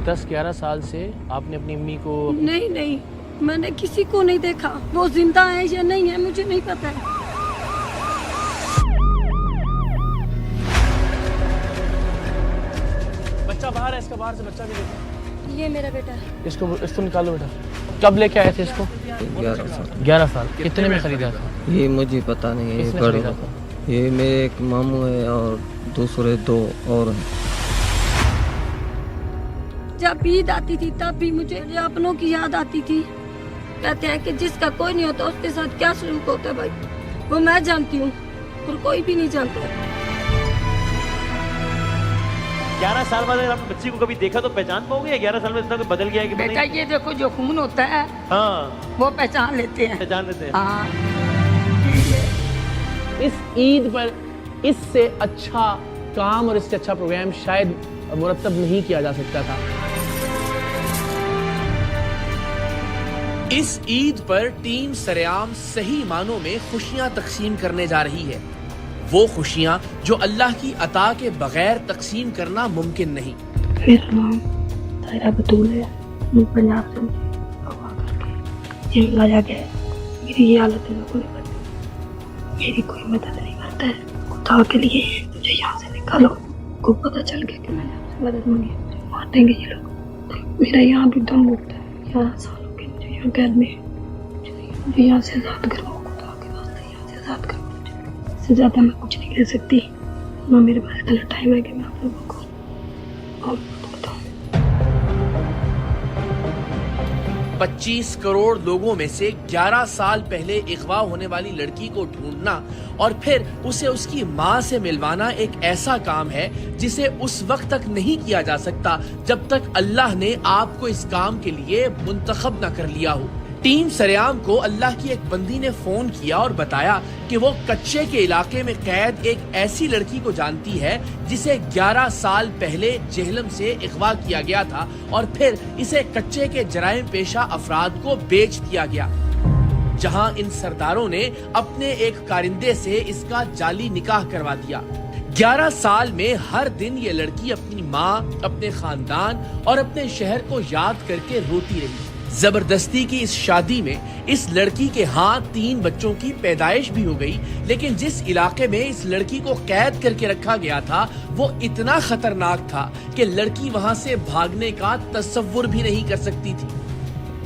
10-11 साल से आपने अपनी अम्मी को नहीं, मैंने किसी को नहीं देखा। वो जिंदा है या नहीं है मुझे नहीं पता है। बच्चा बाहर है, इसका बाहर से बच्चा भी देखो। ये मेरा बेटा है। इसको निकालो बेटा। कब लेके आए थे इसको? 11 साल। कितने में खरीदा था? ये मुझे पता नहीं है। किसने खरीदा था? ये मेरे एक मामू है और दूसरे 2 और हैं। जब ईद आती थी तब भी मुझे अपनों की याद आती थी। कहते हैं कि जिसका कोई नहीं होता उसके साथ क्या सलूक होता है भाई, वो मैं जानती हूँ और कोई भी नहीं जानता। 11 साल बाद अगर आपने बच्ची को कभी देखा तो पहचान पाओगे या 11 साल में इतना कुछ बदल गया है कि बेटा ये देखो जो खून होता है हाँ वो पहचान लेते हैं। पहचान लेते हैं। हाँ। इस ईद पर इससे अच्छा काम और इससे अच्छा प्रोग्राम शायद मुरतब नहीं किया जा सकता था। इस ईद पर टीम सरेआम सही मानों में खुशियां तकसीम करने जा रही है, वो खुशियां जो अल्लाह की अता के बगैर तकसीम करना मुमकिन नहीं। मेरा नाम तायरा बतूल है। मैं पंजाब से अगवा करके ये लाया गया है। मेरी ये हालत है, कोई मेरी कोई मदद नहीं करता है। खुदा के लिए मुझे यहाँ से निकालो। को पता चल गया कि मैंने आपसे मदद मांगी, मुझे मार देंगे ये लोग। मेरा यहाँ भी दम घुटता है। 11 साल हो गए मुझे यहाँ कैद में। मुझे यहाँ से आज़ाद करो, खुदा के वास्ते यहाँ से आज़ाद करो। इससे ज़्यादा मैं कुछ नहीं कह सकती। ना मेरे पास इतना टाइम है कि मैं आप लोगों को और बताऊँ। 25 करोड़ लोगों में से 11 साल पहले अगवा होने वाली लड़की को ढूंढना और फिर उसे उसकी मां से मिलवाना एक ऐसा काम है जिसे उस वक्त तक नहीं किया जा सकता जब तक अल्लाह ने आपको इस काम के लिए मुंतखब न कर लिया हो। टीम सरेआम को अल्लाह की एक बंदी ने फोन किया और बताया कि वो कच्चे के इलाके में कैद एक ऐसी लड़की को जानती है जिसे 11 साल पहले जेहलम से अगवा किया गया था और फिर इसे कच्चे के जराइम पेशा अफराद को बेच दिया गया, जहां इन सरदारों ने अपने एक कारिंदे से इसका जाली निकाह करवा दिया। 11 साल में हर दिन ये लड़की अपनी माँ, अपने खानदान और अपने शहर को याद करके रोती रही। जबरदस्ती की इस शादी में इस लड़की के हाथ 3 बच्चों की पैदाइश भी हो गई, लेकिन जिस इलाके में इस लड़की को कैद करके रखा गया था वो इतना खतरनाक था कि लड़की वहां से भागने का तसव्वुर भी नहीं कर सकती थी।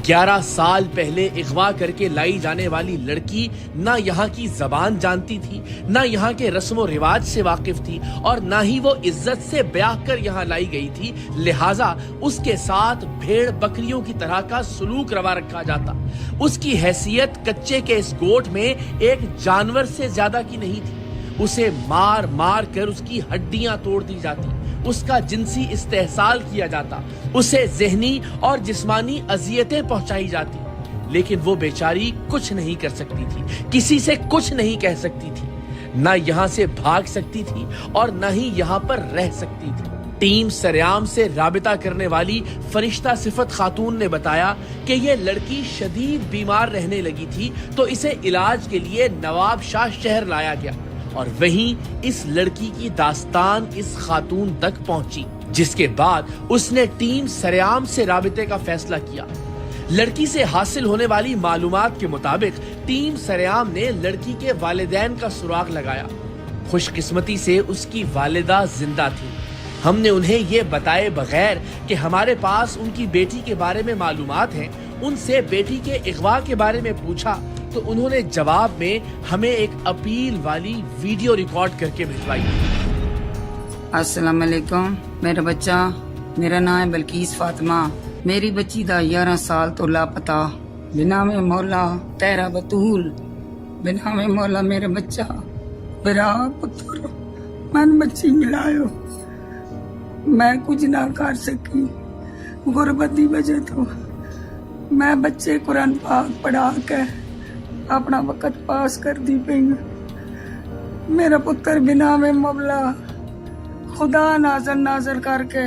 11 साल पहले अगवा करके लाई जाने वाली लड़की ना यहाँ की जबान जानती थी, ना यहाँ के रस्म रिवाज से वाकिफ थी और ना ही वो इज्जत से ब्याह कर यहाँ लाई गई थी, लिहाजा उसके साथ भेड़ बकरियों की तरह का सलूक रवा रखा जाता। उसकी हैसियत कच्चे के इस गोठ में एक जानवर से ज्यादा की नहीं थी। उसे मार मार कर उसकी हड्डियां तोड़ दी जाती, उसका जिनसी इस्तेहसाल किया जाता, उसे ज़हनी और जिस्मानी अजियतें पहुंचाई जाती, लेकिन वो बेचारी कुछ नहीं कर सकती थी, किसी से कुछ नहीं कह सकती थी, ना यहाँ से भाग सकती थी और ना ही यहाँ पर रह सकती थी। टीम सरेआम से राबिता करने वाली फरिश्ता सिफत खातून ने बताया कि ये लड़की शदीद बीमार रहने लगी थी तो इसे इलाज के लिए नवाब शाह शहर लाया गया और वहीं इस लड़की की दास्तान इस खातून तक पहुंची, जिसके बाद उसने टीम सरेआम से राबिते का फैसला किया। लड़की से हासिल होने वाली मालूमात के मुताबिक टीम सरेआम ने लड़की के वालिदैन का सुराग लगाया। खुशकिस्मती से उसकी वालिदा जिंदा थी। हमने उन्हें ये बताए बगैर कि हमारे पास उनकी बेटी के बारे में मालूमात हैं, उनसे बेटी के अगवा के बारे में पूछा तो उन्होंने जवाब में हमें एक अपील वाली वीडियो रिकॉर्ड करके भिजवाई। अस्सलाम वालेकुम। मेरा बच्चा, मेरा नाम है बल्कीस फातिमा। मेरी बच्ची दा 11 साल तो लापता। बिना में मौला तायरा बतूल, बिना में मौला मेरा बच्चा मेरा पुत्र मन बच्ची मिलायो। मैं कुछ ना कर सकी गुरबत की वजह तो। मैं बच्चे कुरान पाक पढ़ा के अपना वक्त पास कर दी पई। मेरा पुत्र बिना में मौला खुदा नाजर नाजर करके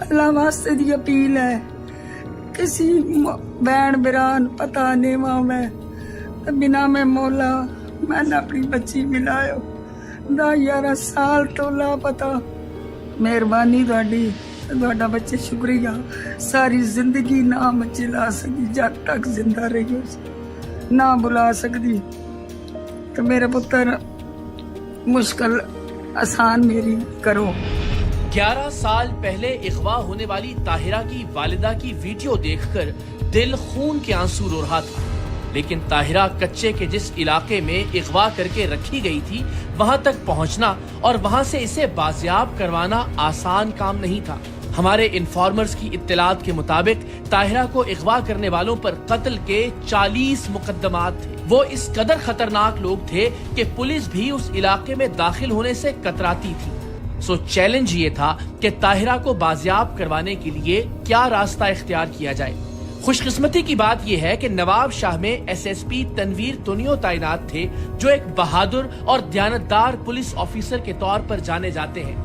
अल्लाह वास्ते दी अपील है, किसी बैन बिरान पता नहीं माँ में बिना में मौला मैंने अपनी बच्ची मिलायो। 11 साल तो लापता। मेहरबानी तुहाडी, ਤੁਹਾਡਾ ਬੱਚੇ ਸ਼ੁਕਰੀਆ ਸਾਰੀ ਜ਼ਿੰਦਗੀ ਨਾ ਬੱਚੇ ਲਾ ਸਕੀ ਜਦ ਤੱਕ ਜ਼ਿੰਦਾ ਰਹੀ ਹੋ ਨਾ ਬੁਲਾ ਸਕਦੀ تو میرے پتر مشکل آسان میری کرو 11 سال پہلے اغوا ہونے والی طاہرہ کی والدہ کی ویڈیو دیکھ کر دل خون کے آنسو رو رہا تھا، لیکن طاہرہ کچے کے جس علاقے میں اغوا کر کے رکھی گئی تھی وہاں تک پہنچنا اور وہاں سے اسے بازیاب کروانا آسان کام نہیں تھا۔ ہمارے انفارمرز کی اطلاعات کے مطابق طاہرہ کو اغوا کرنے والوں پر قتل کے 40 مقدمات تھے۔ وہ اس قدر خطرناک لوگ تھے کہ پولیس بھی اس علاقے میں داخل ہونے سے کتراتی تھی۔ سو چیلنج یہ تھا کہ طاہرہ کو بازیاب کروانے کے لیے کیا راستہ اختیار کیا جائے۔ خوش قسمتی کی بات یہ ہے کہ نواب شاہ میں ایس ایس پی تنویر تونیو تعینات تھے، جو ایک بہادر اور دیانتدار پولیس آفیسر کے طور پر جانے جاتے ہیں۔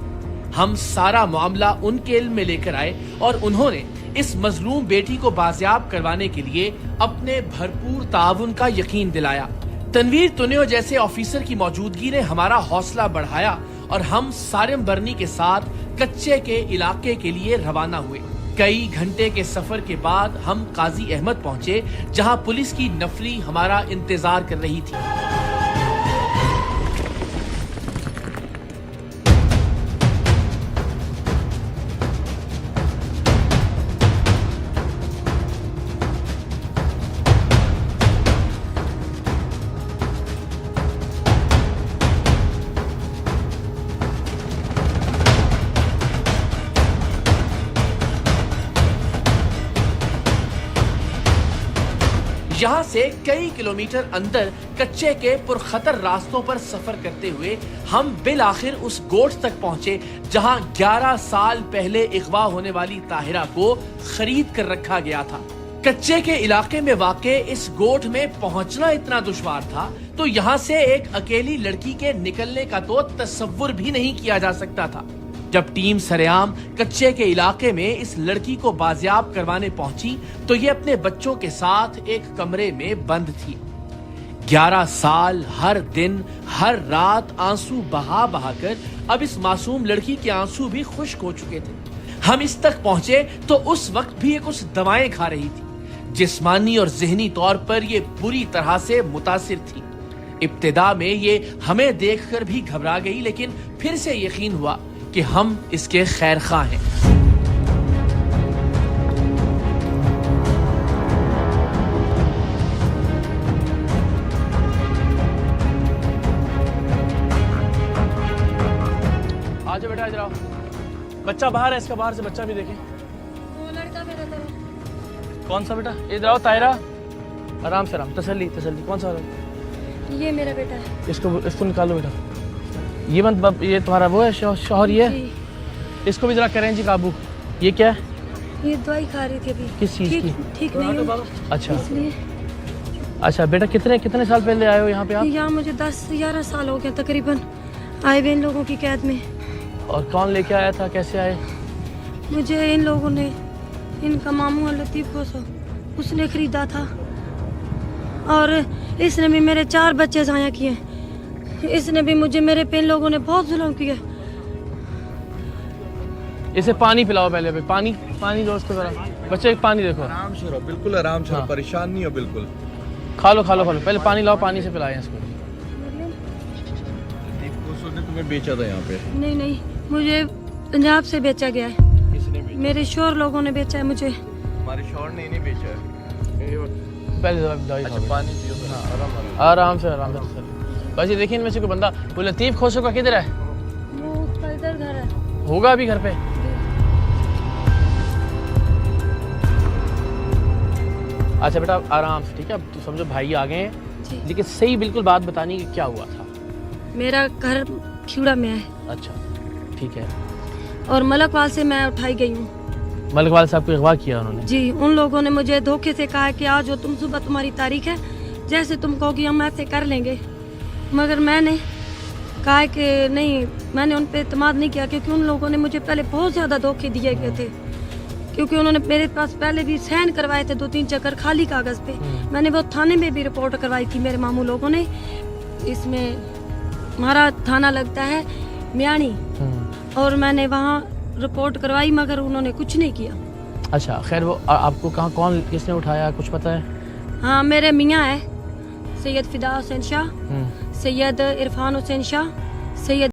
ہم سارا معاملہ ان کے علم میں لے کر آئے اور انہوں نے اس مظلوم بیٹی کو بازیاب کروانے کے لیے اپنے بھرپور تعاون کا یقین دلایا۔ تنویر تونیو جیسے آفیسر کی موجودگی نے ہمارا حوصلہ بڑھایا اور ہم سارم برنی کے ساتھ کچے کے علاقے کے لیے روانہ ہوئے۔ کئی گھنٹے کے سفر کے بعد ہم قاضی احمد پہنچے، جہاں پولیس کی نفری ہمارا انتظار کر رہی تھی۔ یہاں سے کئی کلومیٹر اندر کچے کے پرخطر راستوں پر سفر کرتے ہوئے ہم بالآخر اس گوٹھ تک پہنچے جہاں 11 سال پہلے اغوا ہونے والی طاہرہ کو خرید کر رکھا گیا تھا۔ کچے کے علاقے میں واقع اس گوٹھ میں پہنچنا اتنا دشوار تھا تو یہاں سے ایک اکیلی لڑکی کے نکلنے کا تو تصور بھی نہیں کیا جا سکتا تھا۔ جب ٹیم سریعام کچے کے علاقے میں اس لڑکی کو بازیاب کروانے پہنچی تو یہ اپنے بچوں کے ساتھ ایک کمرے میں بند تھی۔ 11 سال ہر دن ہر رات آنسو بہا بہا کر اب اس معصوم لڑکی کے آنسو بھی خشک ہو چکے تھے۔ ہم اس تک پہنچے تو اس وقت بھی یہ کچھ دوائیں کھا رہی تھی۔ جسمانی اور ذہنی طور پر یہ بری طرح سے متاثر تھی۔ ابتدا میں یہ ہمیں دیکھ کر بھی گھبرا گئی، لیکن پھر سے یقین ہوا کہ ہم اس کے خیر خواہ ہیں۔ آجا بیٹا ادھر آؤ، بچہ باہر ہے، اس کا باہر سے بچہ بھی دیکھیں۔ وہ لڑکا میرا طرف۔ کون سا بیٹا؟ ادھر آؤ طاہرہ، آرام سے، آرام، تسلی تسلی۔ کون سا؟ یہ میرا بیٹا ہے۔ اس کو نکالو بیٹا۔ یہ تمہارا وہ ہے شوہر؟ یہ جی۔ اس کو بھی ذرا کریں جی قابو۔ یہ کیا ہے؟ یہ دوائی کھا رہی تھی ابھی۔ کس چیز کی؟ ٹھیک نہیں ہوں اچھا اس لیے۔ اچھا بیٹا، کتنے سال پہلے آئے ہو یہاں پہ آپ؟ یہاں مجھے 10-11 سال ہو گیا تقریباً آئے ہوئے ان لوگوں کی قید میں۔ اور کون لے کے آیا تھا؟ کیسے آئے؟ مجھے ان لوگوں نے، ان کا ماموں ہے لطیف کو اس نے خریدا تھا، اور اس نے بھی میرے 4 بچے ضائع کیے۔ اس نے بھی مجھے، میرے پہ ان لوگوں نے بہت ظلم کیا۔ اسے پانی پلاؤ پہلے، پانی دو اس کو ذرا۔ بچے پانی دیکھو، آرام سے رہو، بالکل آرام سے رہو، پریشان نہیں ہو بالکل۔ کھا لو پہلے پانی لاؤ، پانی سے پلائیں اس کو۔ اس نے تمہیں بیچا تھا یہاں پہ؟ نہیں، مجھے پنجاب سے بیچا گیا ہے۔ کس نے بیچا؟ میرے شوہر لوگوں نے بیچا ہے مجھے۔ ہمارے شوہر نے نہیں بیچا ہے۔ پہلے دوائی اچھا پانی پیو، آرام سے بھائی دیکھیں ان میں سے کوئی بندہ، وہ لطیف کھوسو کا کدھر ہے؟ وہ اس کا ادھر گھر ہے۔ ہوگا ابھی گھر پہ۔ اچھا بیٹا آرام سے، ٹھیک ہے؟ اب تو سمجھو بھائی آ گئے ہیں، لیکن صحیح بالکل بات بتانی کہ کیا ہوا تھا۔ میرا گھر کھیوڑا میں ہے۔ اچھا ٹھیک ہے۔ اور ملک وال سے میں اٹھائی گئی ہوں۔ ملک والد صاحب کو اغوا کیا انہوں نے؟ جی، ان لوگوں نے مجھے دھوکے سے کہا کہ آج تم صبح تمہاری تاریخ ہے، جیسے تم کہو گی ہم ایسے کر لیں گے، مگر میں نے کہا کہ نہیں، میں نے ان پہ اعتماد نہیں کیا، کیونکہ ان لوگوں نے مجھے پہلے بہت زیادہ دھوکے دیے گئے تھے، کیونکہ انہوں نے میرے پاس پہلے بھی سائن کروائے تھے 2-3 چکر خالی کاغذ پہ۔ میں نے وہ تھانے میں بھی رپورٹ کروائی تھی میرے ماموں لوگوں نے۔ اس میں ہمارا تھانہ لگتا ہے میانی، اور میں نے وہاں रिपोर्ट करवाई मगर उन्होंने कुछ नहीं किया। अच्छा खैर वो आपको कहाँ कौन किसने उठाया कुछ पता है? हाँ मेरे मियाँ है सैयद फिदा हुसैन शाह, सैयद इरफान हुसैन शाह, सैयद